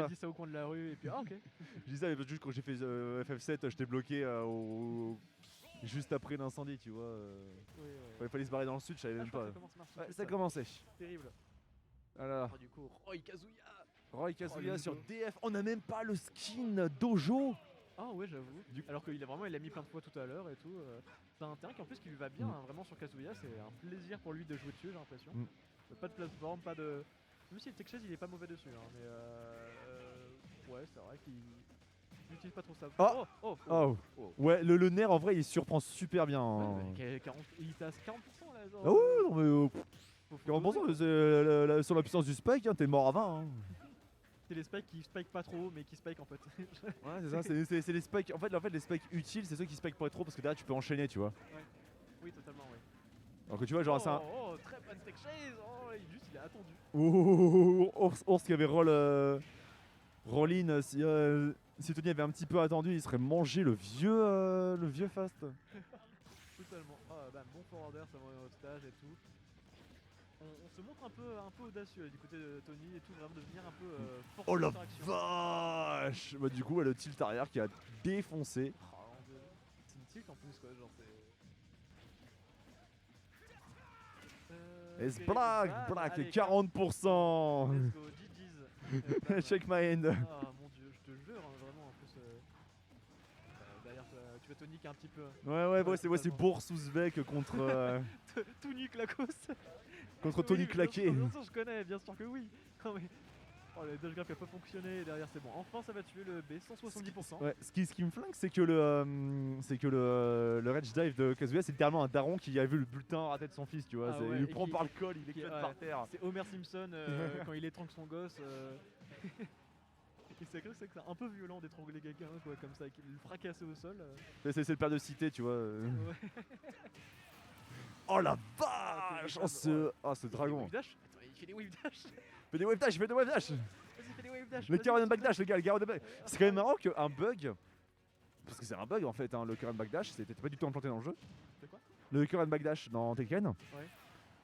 m'as dit ça au coin de la rue et puis ah ok. Je dis ça, mais juste quand j'ai fait FF7, j'étais bloqué juste après l'incendie, tu vois. Il fallait se barrer dans le sud, je savais même pas. Ça commence Mars tout de Ouais, suite, ça commençait. Terrible. Voilà. Du coup, Roy Kazuya. Roy Kazuya le sur Nico. DF. On a même pas le skin Dojo. Ah ouais, j'avoue. Alors qu'il a vraiment, il l'a mis plein de fois tout à l'heure et tout. C'est un terrain qui en plus qui lui va bien, hein, vraiment sur Kazuya, c'est un plaisir pour lui de jouer dessus, j'ai l'impression. Pas de plateforme, pas de. Même si le tech chase il est pas mauvais dessus, hein, mais ouais, c'est vrai qu'il n'utilise pas trop ça. Ouais, le nerf en vrai il surprend super bien. Hein. Ouais, il est à 40% là, genre. Ah ouais, non mais. Faut 40%, doser, sur la puissance du spike, hein, t'es mort à 20. Hein. C'est les spikes qui spike pas trop, mais qui spike en fait. Ouais, c'est ça, c'est les spikes. En fait, les spikes utiles, c'est ceux qui spike pas trop parce que derrière tu peux enchaîner, tu vois. Ouais. Oui, totalement, ouais. Alors que tu vois, genre, c'est un. Oh, très bonne tech chase. Oh, il a attendu. Ours qui avait roll in. Si Tony avait un petit peu attendu, il serait mangé le vieux fast. Totalement. Oh, bah, bon forwarder, ça va au stage et tout. On se montre un peu audacieux du côté de Tony et tout, vraiment de venir un peu forcer Oh la l'interaction. vache. Bah du coup, le tilt arrière qui a défoncé. Oh, c'est une tilt en plus quoi, genre c'est... Et Black, allez, 40%. Let's go, GG's. Check my end. Ah mon dieu, je te jure, hein, vraiment en plus... derrière toi, tu vas Tony qui est un petit peu... C'est Bourse Ouzbek contre... Tout nu Clacos. contre Tony Oui, Claqué. Bien sûr, je connais, bien sûr que oui. Non, mais... Oh, le dodge grab qui a pas fonctionné, et derrière c'est bon. Enfin, ça va tuer le B, 170%. Ouais, ce qui me flingue, c'est que le Rage Dive de Kazuya, c'est littéralement un daron qui a vu le bulletin raté de son fils, tu vois. Ah Il ouais, lui et prend qui- par le col, il éclate par terre. C'est Homer Simpson quand il étrangle son gosse. Et c'est vrai que c'est un peu violent d'étrangler quelqu'un, quoi, comme ça, qu'il le fracasser au sol. C'est le père de cité, tu vois. Ouais. Oh la vache. Ce dragon. Il fait des wave dash. Fais des wave dash, fais des wave dash. Vas-y, fais des wave dash. Le vas-y, current vas-y, backdash, les gars, le current backdash. C'est quand même marrant qu'un bug. Parce que c'est un bug en fait, hein, le current backdash, c'était pas du tout implanté dans le jeu. C'est quoi? Le current backdash dans Tekken. Ouais.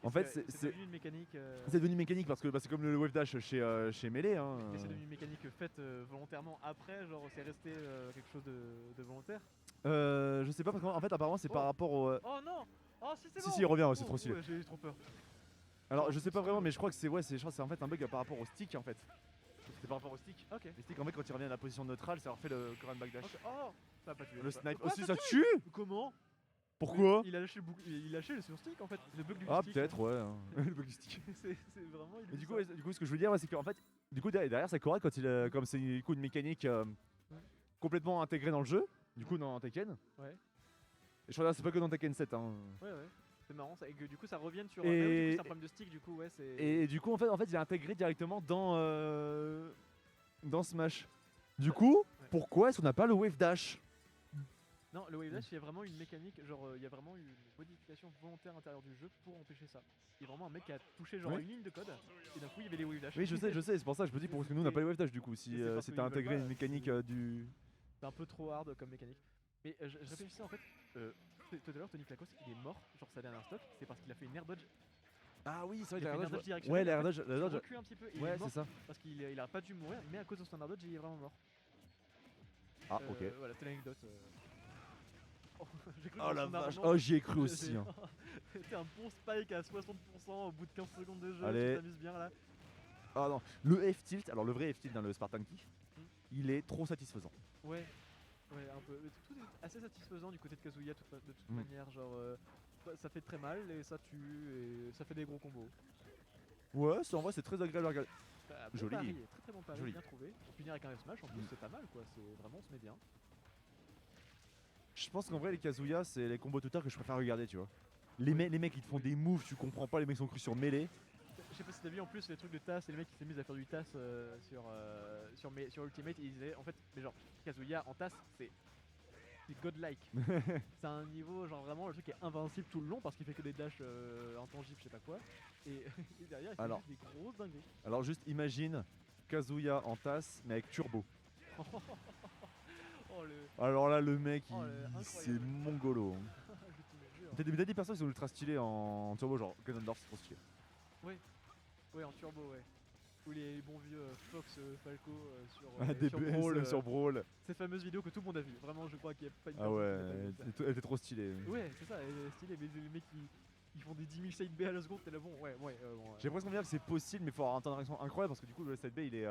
En fait, c'est devenu une mécanique. C'est devenu mécanique parce que c'est comme le wave dash chez Melee. Hein. Et c'est devenu une mécanique faite volontairement après, genre c'est resté quelque chose de volontaire. Je sais pas parce qu'en fait apparemment c'est par rapport au. Oh non. Oh si c'est bon. Si il revient, c'est trop stylé. Ouais, j'ai eu trop peur. Alors je sais pas vraiment mais je crois que c'est en fait un bug par rapport au stick en fait. C'était par rapport au stick. Ok. Les sticks en fait quand il revient à la position neutrale ça leur fait le current backdash. Okay. Oh, ça va pas tuer. Le snipe Quoi, aussi ça tue. Comment? Pourquoi? Il a lâché il lâchait sur stick en fait. Le bug du Ah stick. peut-être ouais. Hein. Le bug du stick. c'est vraiment. Et du coup ce que je veux dire c'est qu'en fait du coup derrière c'est correct quand comme c'est du coup une mécanique complètement intégrée dans le jeu. Du coup dans Tekken. Ouais. Et je crois que c'est pas que dans Tekken 7 hein. Ouais. C'est marrant ça, et que du coup ça revienne sur. Et... Bah oui, du coup, c'est un problème de stick du coup ouais c'est. Et du coup en fait il est intégré directement dans Smash. Du coup, pourquoi est-ce qu'on n'a pas le wave dash? Non, le wave dash il y a vraiment une mécanique, genre il y a vraiment une modification volontaire intérieure du jeu pour empêcher ça. Il y a vraiment un mec qui a touché genre une ligne de code et d'un coup il y avait des wave dash. Oui je sais, c'est pour ça que je me dis pourquoi nous on n'a pas le wave dash du coup si c'était intégré une mécanique du... C'est un peu trop hard comme mécanique. Mais je réfléchissais en fait, tout à l'heure Tony Clacos il est mort, genre sa dernière stock, c'est parce qu'il a fait une air dodge. Ah oui c'est vrai, il a fait une air dodge directionnelle. Ouais l'air dodge, il a reculé un petit peu et il est mort c'est ça. parce qu'il a pas dû mourir, mais à cause de son air dodge il est vraiment mort. Ah ok. Voilà, c'était l'anecdote. J'ai cru oh la vache, oh j'y ai cru aussi. Hein. C'était un bon spike à 60% au bout de 15 secondes de jeu, allez. tu t'amuses bien là. Ah non, le F-tilt, alors le vrai F-tilt dans le Spartan Kick, il est trop satisfaisant. Ouais, un peu. Tout est assez satisfaisant du côté de Kazuya de toute manière, genre ça fait très mal et ça tue et ça fait des gros combos. Ouais, en vrai c'est très agréable à regarder. Bon joli. Pari, très bon pari, joli. bien trouvé. Pour finir avec un F-Smash en plus c'est pas mal quoi, c'est vraiment on se met bien. Je pense qu'en vrai les Kazuya c'est les combos tuteurs que je préfère regarder tu vois. Les mecs ils te font des moves, tu comprends pas, les mecs sont crus sur mêlée. Je sais pas si t'as vu en plus les trucs de tasse et les mecs qui s'amusent à faire du tasse sur Ultimate ils disaient en fait mais genre Kazuya en tasse c'est godlike. C'est un niveau genre vraiment le truc est invincible tout le long parce qu'il fait que des dashs intangibles je sais pas quoi et derrière il fait des grosses dingueries. Alors juste imagine Kazuya en tasse mais avec turbo. Alors là le mec c'est mongolo. T'as des personnes qui sont ultra stylées en turbo genre Ganondorf c'est trop stylé. Ouais en turbo ouais. Ou les bons vieux Fox Falco sur, sur DPS Brawl. sur Brawl. Ces fameuses vidéos que tout le monde a vues. Vraiment, je crois qu'il n'y a pas une Ah personne ouais, qui n'a pas vu ça. elle était trop stylée. Ouais, c'est ça, elle est stylée, mais les mecs qui font des 10 000 side B à la seconde, t'es là bon, ouais, bon. J'ai presque envie de dire que c'est possible, mais il faut avoir un temps de réaction incroyable parce que du coup, le side B il est.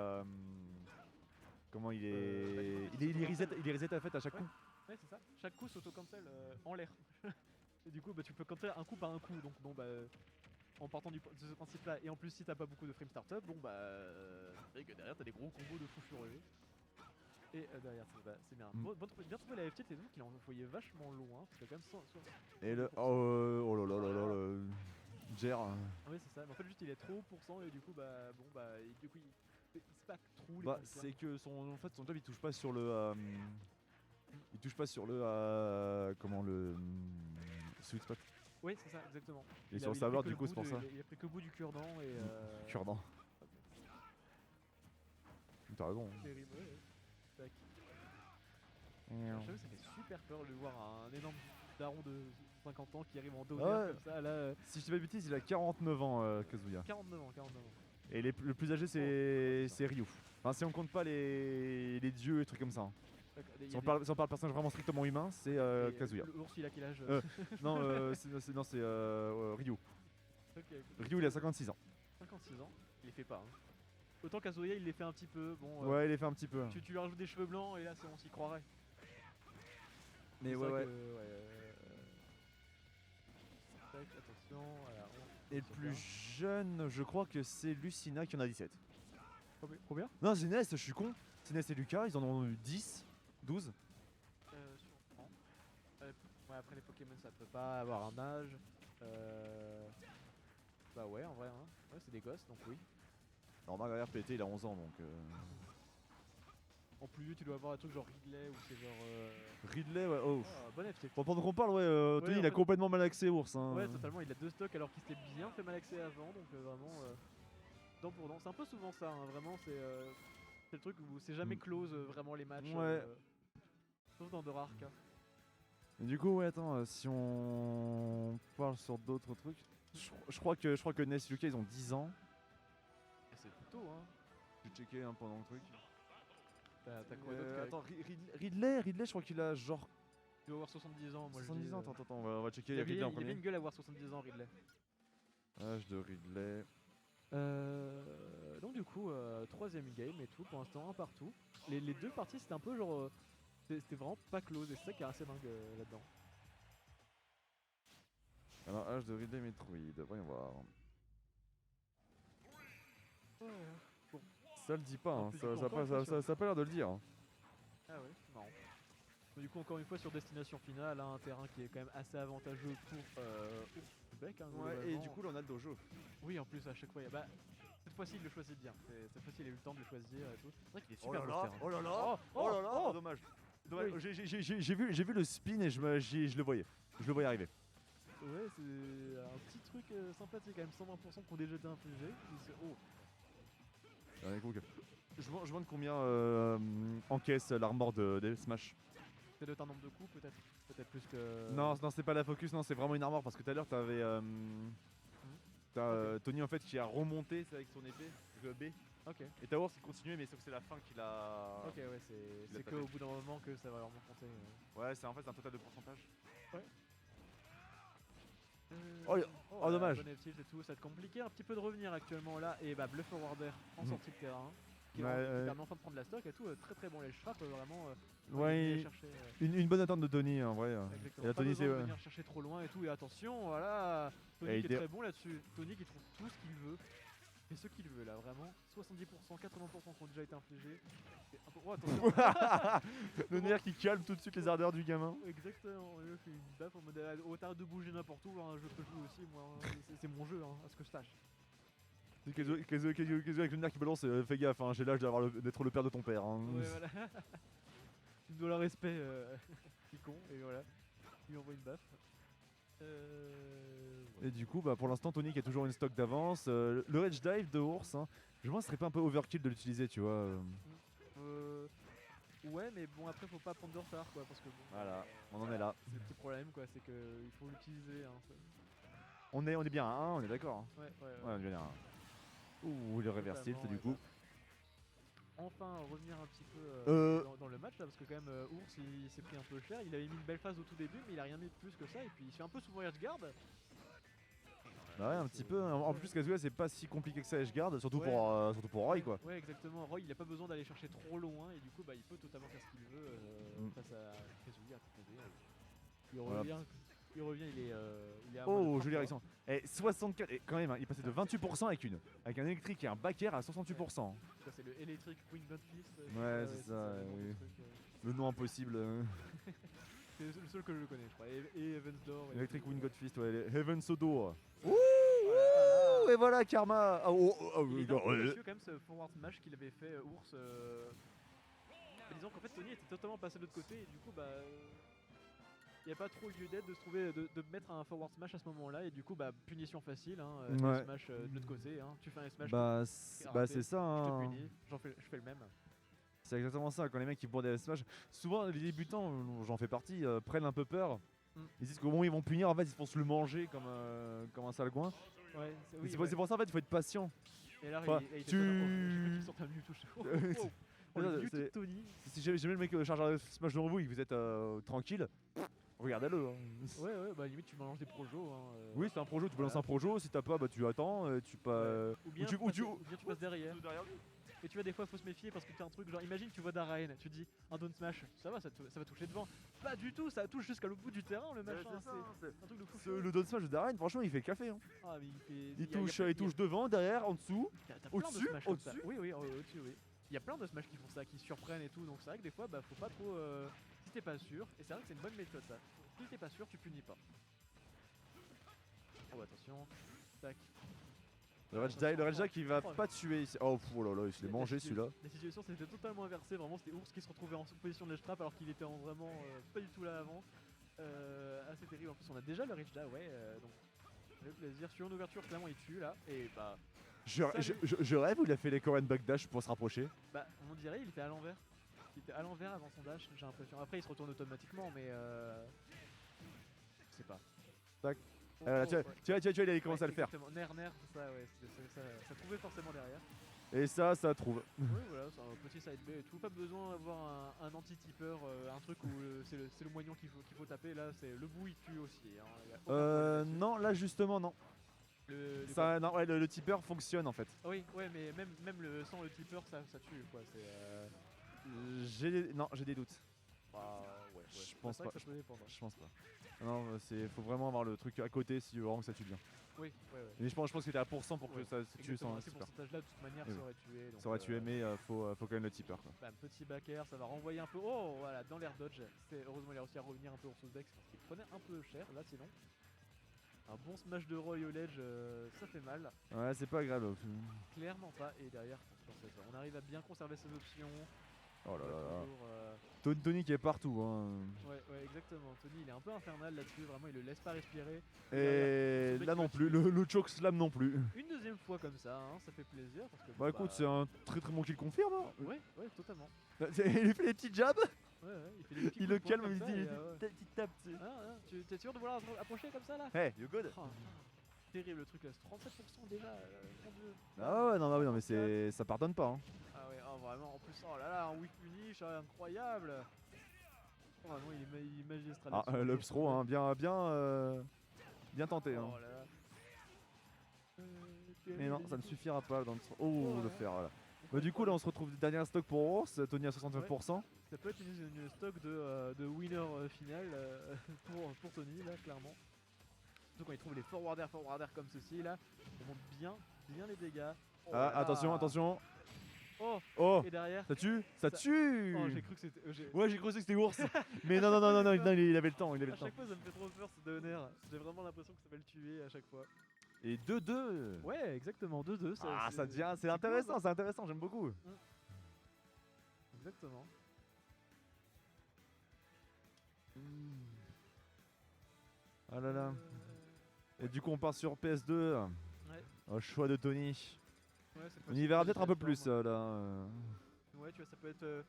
Comment il est. Il est reset en fait à chaque coup. Ouais, c'est ça. Chaque coup s'auto-cancel en l'air. Et du coup, bah, tu peux cancel un coup par un coup. Donc, bon, bah, en partant de ce principe-là, et en plus, si t'as pas beaucoup de frame startup, bon, bah, c'est vrai que derrière, t'as des gros combos de fou furieux. Et derrière, c'est bien. Bien trouvé la FT, t'es donc qu'il a envoyé vachement loin. Parce que quand même, Et le. Oh là là là là le. Jer. Ouais, c'est ça. Mais en fait, juste il est trop haut pourcent et du coup, bah, bon, bah, et du coup, il spack trop les Bah, points. c'est que son job il touche pas sur le. Il touche pas sur le. Comment le. Sweet spot. Oui, c'est ça, exactement. Et sur le serveur, du coup, c'est pour ça. Il a pris que le bout du cure-dent et. Cure-dent. T'as raison. Terrible, ouais. Tac. J'avoue, ça fait super peur de voir un énorme daron de 50 ans qui arrive en dos comme ça. Là, Si je dis pas de bêtises, il a 49 ans, Kazuya. 49 ans. Et le plus âgé, c'est Ryu. Enfin, si on compte pas les dieux et trucs comme ça. Hein. Si on parle de personnage vraiment strictement humain, c'est Kazuya. L'ours, il a quel âge Non, c'est Ryu. Okay. Ryu, il a 56 ans. 56 ans, il les fait pas. Hein. Autant Kazuya, il les fait un petit peu. Bon, ouais, il les fait un petit peu. Tu lui rajoutes des cheveux blancs et là, on s'y croirait. Mais ouais. Tac, attention, voilà, et le plus jeune, je crois que c'est Lucina qui en a 17. Combien Non, c'est Ness, je suis con. C'est Ness et Lucas, ils en ont eu 10, 12. Sûrement. Ouais, après les Pokémon, ça peut pas avoir un âge. Bah ouais, en vrai, hein. Ouais, c'est des gosses, donc oui. Alors, Margaret PT, il a 11 ans, donc. En plus vieux, tu dois avoir un truc genre Ridley ou c'est genre. Ridley, ouais, oh. Bon FT. Pendant qu'on parle, ouais, Tony, il a complètement mal accès ours. Hein. Ouais, totalement, il a 2 stocks alors qu'il s'était bien fait mal accès avant, donc vraiment. Dent pour dent. C'est un peu souvent ça, hein, vraiment, c'est le truc où c'est jamais close vraiment les matchs. Ouais. Sauf dans de rares cas. Et du coup, ouais, attends, si on parle sur d'autres trucs. Je crois que Ness et Lucas, ils ont 10 ans. Et c'est plutôt, hein. J'ai checké pendant le truc. T'as quoi d'autre attends, Ridley, je crois qu'il a genre. Il doit avoir 70 ans, moi 70 je dis. ans, attends, on va checker. Il avait une gueule à avoir 70 ans, Ridley. Âge de Ridley. Donc du coup, troisième game et tout, pour l'instant un partout. Les deux parties c'était un peu genre... c'était vraiment pas close et c'est ça qui est assez dingue là-dedans. Alors âge de Ridley Metroid, voyons voir. Ouais. Bon. Ça le dit pas, hein. Ça coup, a pas l'air de le dire. Hein. Ah ouais, marrant. Mais du coup encore une fois sur destination finale, un terrain qui est quand même assez avantageux pour Ourbeck. Hein, ouais, et du coup là on a le dojo. Oui, en plus à chaque fois, bah, cette fois-ci il le choisit bien. Cette fois-ci il a eu le temps de le choisir et tout. C'est vrai qu'il est super beau ce terrain. Oh là là, oh là là, dommage. Oui. J'ai vu le spin et je le voyais. Je le voyais arriver. Ouais, c'est un petit truc sympathique quand même, 120% qu'on a déjà été infligé. Oh. Je demande combien encaisse l'armor de Smash. Ça doit être un nombre de coups peut-être. Peut-être plus que... Non, c'est pas la focus, non, c'est vraiment une armor parce que tout à l'heure t'avais... Tony en fait qui a remonté avec son épée, le B. Ok. Et Towers qui continuait mais sauf que c'est la fin qu'il a... Ok, ouais, c'est qu'au bout d'un moment que ça va vraiment compter. Ouais, c'est en fait un total de pourcentage. Ouais. Oh dommage. Bon FT et tout, ça va être compliqué un petit peu de revenir actuellement là. Et bah Bleu Forwarder en sortie de terrain. Qui est en train de prendre la stock et tout, très bon les shrap vraiment. Ouais, chercher, une bonne attente de Tony en vrai. Exactement. Et là, Tony c'est venir chercher trop loin et tout, et attention, voilà. Tony qui est très bon là-dessus. Tony qui trouve tout ce qu'il veut. Et ce qu'il veut là, vraiment. 70%, 80% qui ont déjà été infligés. Oh, attention. Le nerf qui calme tout de suite les ardeurs du gamin. Exactement, il fait une baffe en mode oh, t'arrêtes de bouger n'importe où, hein, je peux jouer aussi, moi. C'est mon jeu, hein, à ce que je sache. Kazuya avec le nerf qui balance, fais gaffe, hein, j'ai l'âge d'être le père de ton père. Hein. Ouais, voilà. Tu me dois le respect, c'est con, et voilà. Il lui envoie une baffe. Et du coup, bah, pour l'instant, Tony qui a toujours une stock d'avance. Le Rage Dive de Ours, hein, je pense que ce serait pas un peu overkill de l'utiliser, tu vois. Ouais, mais bon, après, faut pas prendre de retard, quoi, parce que bon. Voilà, on en est là. C'est le petit problème, quoi, c'est qu'il faut l'utiliser. Hein, on est bien à 1, on est d'accord. Hein. Ouais, on est bien à 1. Ouh, le reversif Totalement, du et coup. Enfin revenir un petit peu dans le match là, parce que quand même Ours il s'est pris un peu cher, il avait mis une belle phase au tout début mais il a rien mis de plus que ça et puis il se fait un peu souvent edgeguard. Bah ouais, un petit peu. En plus, Kazuya, c'est pas si compliqué que ça, Edgeguard, surtout, Ouais. surtout pour Roy, quoi. Ouais exactement, Roy il a pas besoin d'aller chercher trop loin et du coup bah il peut totalement faire ce qu'il veut face à Kazuya. Il Voilà. revient, il est à Oh, mode jolie hardcore. réaction. Et 64, et quand même, hein, il passait de 28% avec un électrique et un back air à 68%. Ça c'est le Electric Wing Gun Fist. Ouais, c'est ça, le nom du oui. truc, Le nom impossible. C'est le seul que je connais je crois. Et Heaven's Door. et Electric tout, Wind God Fist, ouais, les Heaven Sodo. Voilà. Ouh, et voilà Karma. Ah, Il est un peu audacieux quand même ce forward smash qu'il avait fait Ours. En disant qu'en fait Tony était totalement passé de l'autre côté et du coup bah il n'y a pas trop lieu d'être de se trouver de mettre un forward smash à ce moment là et du coup bah punition facile hein, Ouais. smash de l'autre côté hein. Tu fais un smash Bah, raté, c'est ça. je te Hein. punis, je fais le même. C'est exactement ça, quand les mecs qui font des smash, souvent les débutants, j'en fais partie, prennent un peu peur. Ils disent qu'au moment où ils vont punir, en fait, ils vont se le manger comme un sale coin. Ouais, C'est pour ça, en fait, il faut être patient. Et là Enfin, il tu- j'ai cru qu'il sortait un Mewtwo. Oh, le Mewtwo de C'est- Tony. Si jamais le mec charge un smash devant vous et que vous êtes tranquille, regardez-le. Hein. Ouais bah limite tu mélanges des projos hein, Oui, c'est un projo, tu peux lancer voilà. un projo, si t'as pas, bah tu attends, tu pas. Ou bien tu- tu ou passes- tu- ou bien tu passes derrière. Et tu vois, des fois, faut se méfier parce que tu as un truc genre, imagine, tu vois Daraen, tu te dis un down smash, ça va, ça va toucher devant. Pas du tout, ça touche jusqu'à l'autre bout du terrain, le machin. C'est un truc de fou. Le down smash de Darren, franchement, il fait le café. Hein. Ah, mais il fait. Il touche devant, derrière, en dessous. T'as plein de au-dessus, smash comme ça. au-dessus. Oui, au-dessus, oui. Il y a plein de smash qui font ça, qui surprennent et tout, donc c'est vrai que des fois, bah, faut pas trop. Si t'es pas sûr, et c'est vrai que c'est une bonne méthode ça. Si t'es pas sûr, tu punis pas. Oh, attention. Tac. Le Rage Jack, il va pas tuer ici. Oh, oh là là, il se l'est mangé celui-là. La situation s'était totalement inversée, vraiment c'était Ours qui se retrouvait en position de ledge trap alors qu'il était vraiment pas du tout là avant. Assez terrible, en plus on a déjà le Rage Ja, ouais, donc le plaisir. Sur une ouverture, clairement il tue là, et bah, Je rêve où il a fait les Korean backdash pour se rapprocher. bah on dirait il était à l'envers. Il était à l'envers avant son dash, j'ai l'impression. Après il se retourne automatiquement, mais je sais pas. Tac. Oh, Tu ouais. vois, il allait commencer à le faire. Exactement. Ner, c'est ça, ouais, ça trouvait forcément derrière. Et ça trouve. Oui, voilà, c'est un petit side B et tout. Pas besoin d'avoir un anti-tipper, un truc où c'est le moignon qu'il faut taper. Là, c'est le bout il tue aussi. Hein. Il y a aucun problème là-dessus. Non, là justement, non. Le Non, ouais, le tipper fonctionne en fait. Ah oui, ouais, mais même sans le tipper, ça tue quoi. C'est. J'ai des doutes. Ah, ouais. Je pense C'est vrai pas. que ça peut dépendre. Je pense pas. Non, faut vraiment avoir le truc à côté si vraiment que ça tue bien. Oui, ouais. Mais je pense que c'était à % pour que Ouais, ça se tue exactement. sans Ces tipper. pourcentages-là, de toute manière, Oui. ça aurait tué. Donc, Ça aurait tué, mais faut quand même le tipper quoi. Bam, petit back air, ça va renvoyer un peu. Oh, voilà, dans l'air dodge. Heureusement, il a réussi à revenir un peu au sous deck parce qu'il prenait un peu cher. Là, sinon. Un bon smash de Roy au ledge, ça fait mal. Ouais, c'est pas agréable. Clairement pas. Et derrière, on arrive à bien conserver ses options. Oh là là là. Toujours, Tony qui est partout. Hein. ouais, exactement. Tony, il est un peu infernal là-dessus. Vraiment, il le laisse pas respirer. Et derrière, son là mec non va plus, tuer. le choke slam non plus. Une deuxième fois comme ça, hein, ça fait plaisir. Parce que, Bah écoute, c'est un très bon kill confirme. Hein. Ouais, totalement. Il fait des petits jabs, Ouais, il fait des petits il coups le de poing calme, comme il ça, dit et, des petites tapes. Tu sais. tu t'es sûr de vouloir approcher comme ça là? Hey, you good? Oh, terrible le truc là, 37% déjà, mon dieu. Ah ouais, non, mais ça pardonne pas. Hein. Ah ouais, oh, vraiment, en plus, oh là là, un weak finish, incroyable. Oh, vraiment, il est magistral. Ah, là-dessus. l'upthrow, hein, bien tenté. Hein. Oh là là. Mais non, ça ne suffira pas dans le... Oh, Ouais. le fer, voilà. Bah du coup, là, on se retrouve dernière stock pour Ours, Tony à 69%. Ça peut être une stock de winner final pour Tony, là, clairement. Surtout quand il trouve les forwarders comme ceci, là. Il monte bien les dégâts. Oh Ah, là là. attention. Oh, Oh, et derrière. ça tue. Ça Ça- tue. Oh, j'ai cru que c'était. Ouais, j'ai cru que c'était Ours. Mais non, il avait le temps, il avait À le temps. chaque fois, ça me fait trop peur ce donner. J'ai vraiment l'impression que ça va le tuer à chaque fois. Et 2-2. Ouais, exactement, 2-2. Ah, ça devient, c'est cool, intéressant, ça. c'est intéressant, j'aime beaucoup. Exactement. Ah là là. Euh, Et du coup, on part sur PS2. Ouais. Au choix de Tony. Ouais, cette On fois-ci, y verra je peut-être un peu laisse plus Storm. là. Ouais, tu vois, ça peut être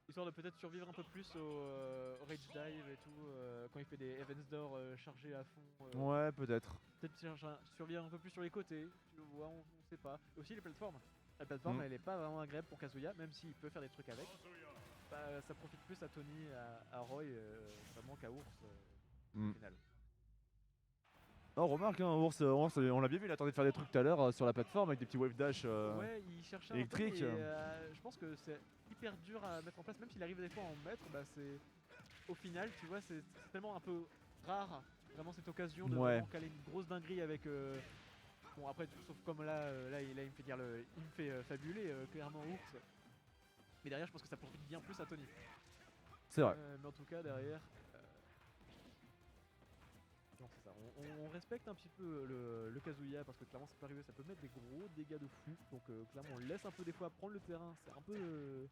Histoire de peut-être survivre un peu plus au rage dive et tout, quand il fait des Heaven's Door chargés à fond. Ouais, peut-être. Peut-être survivre un peu plus sur les côtés, tu vois, on sait pas. Et aussi les plateformes. La plateforme elle est pas vraiment agréable pour Kazuya, même s'il peut faire des trucs avec. Bah, ça profite plus à Tony, à Roy, vraiment qu'à Ours au final. Non, remarque, hein, Ours, on l'a bien vu, il attendait de faire des trucs tout à l'heure sur la plateforme avec des petits wave dash Ouais, il cherchait électriques. un peu, et je pense que c'est hyper dur à mettre en place, même s'il arrive des fois à en mettre, bah c'est... Au final, tu vois, c'est tellement un peu rare, vraiment cette occasion de vraiment caler une grosse dinguerie avec... Bon après, sauf comme là, il me fait dire il me fait fabuler, clairement Ours. Mais derrière, je pense que ça profite bien plus à Tony. C'est vrai. Mais en tout cas, derrière... Non, c'est ça. On respecte un petit peu le Kazuya parce que clairement ça peut arriver, ça peut mettre des gros dégâts de fou. Donc clairement on le laisse un peu des fois prendre le terrain. C'est un peu...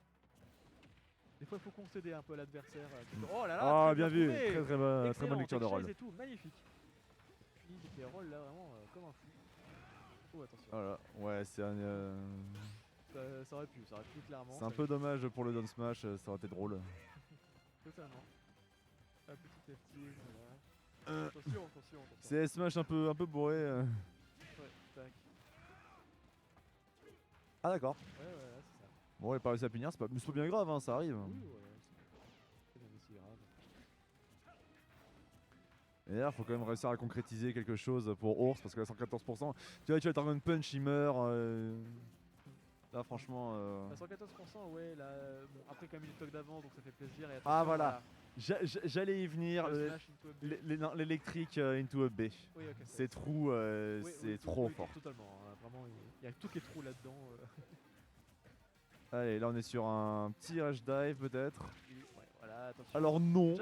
Des fois il faut concéder un peu à l'adversaire. Oh là là, ah bien vu, très bonne lecture de rôle. Et tout, magnifique. Il fait des rôles là vraiment comme un fou. Oh attention. Voilà, ouais c'est un... Ça aurait pu clairement. C'est un peu dommage pour le down smash, ça aurait été drôle. Totalement. Un petit FT, voilà. Attention. C'est smash un peu bourré. Ouais, tac. Ah d'accord. Ouais, c'est ça. Bon, il a pas réussi à punir, c'est pas bien grave, hein, ça arrive. Oui, ouais, c'est bien aussi grave. Et là, faut quand même réussir à concrétiser quelque chose pour Ours parce que là, 114%. Tu vois, Dragon Punch, il meurt. Là, franchement. À 114%, ouais, là. Bon, après, quand même, il toque d'avant, donc ça fait plaisir. Et ah, voilà. J'allais y venir. L'électrique into a B. Oui, okay, ces trous, c'est trop fort. Totalement. Hein, vraiment, il y a tous les trous là-dedans. Allez, là, on est sur un petit rush dive, peut-être. Ouais, voilà, attention. Alors, non.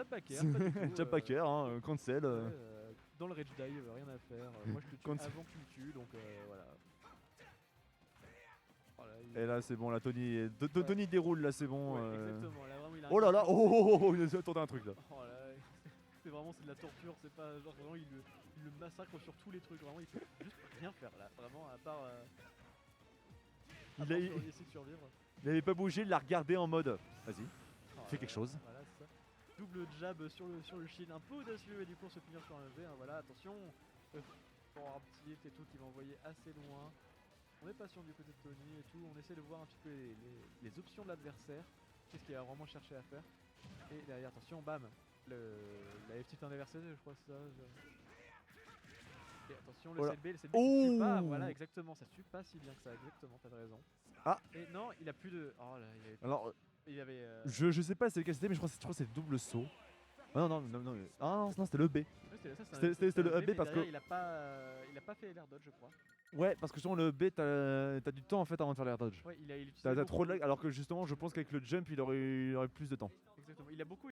Jabbacker, hein, cancel. Dans le rage dive, rien à faire. Moi, je te tue avant que tu me tues, donc voilà. Et là c'est bon, là Tony déroule, là c'est bon. Ouais, exactement, là vraiment il a oh là là, oh, il a tenté un truc là. Oh là, c'est vraiment c'est de la torture, c'est pas genre vraiment il le massacre sur tous les trucs, vraiment il peut juste rien faire là, vraiment à part essayer de survivre. Il avait pas bougé, il l'a regardé en mode vas-y, fais quelque chose. Voilà, c'est ça. Double jab sur le shield, un peu audacieux et du coup on se finir sur un V, hein, voilà, attention. Pour un petit hit et tout qui va envoyer assez loin. On est patient du côté de Tony et tout, on essaie de voir un petit peu les options de l'adversaire, qu'est-ce qu'il va vraiment chercher à faire. Et derrière, attention, bam, la F-tilt inversée, je crois que c'est ça. Et attention, le CLB qui tue pas, voilà, exactement, ça tue pas si bien que ça, exactement, t'as raison. Ah. Et non, il a plus de... Oh là, il avait... Alors, il avait je sais pas c'est lequel c'était, mais je crois que c'est double saut. Ah non, ah non, c'était le B. C'était le B parce que... Il a pas fait l'air dodge, je crois. Ouais, parce que justement le B, t'as du temps en fait avant de faire l'air dodge. Ouais, il t'as trop de lag, alors que justement je pense qu'avec le jump il aurait plus de temps. Exactement, il a beaucoup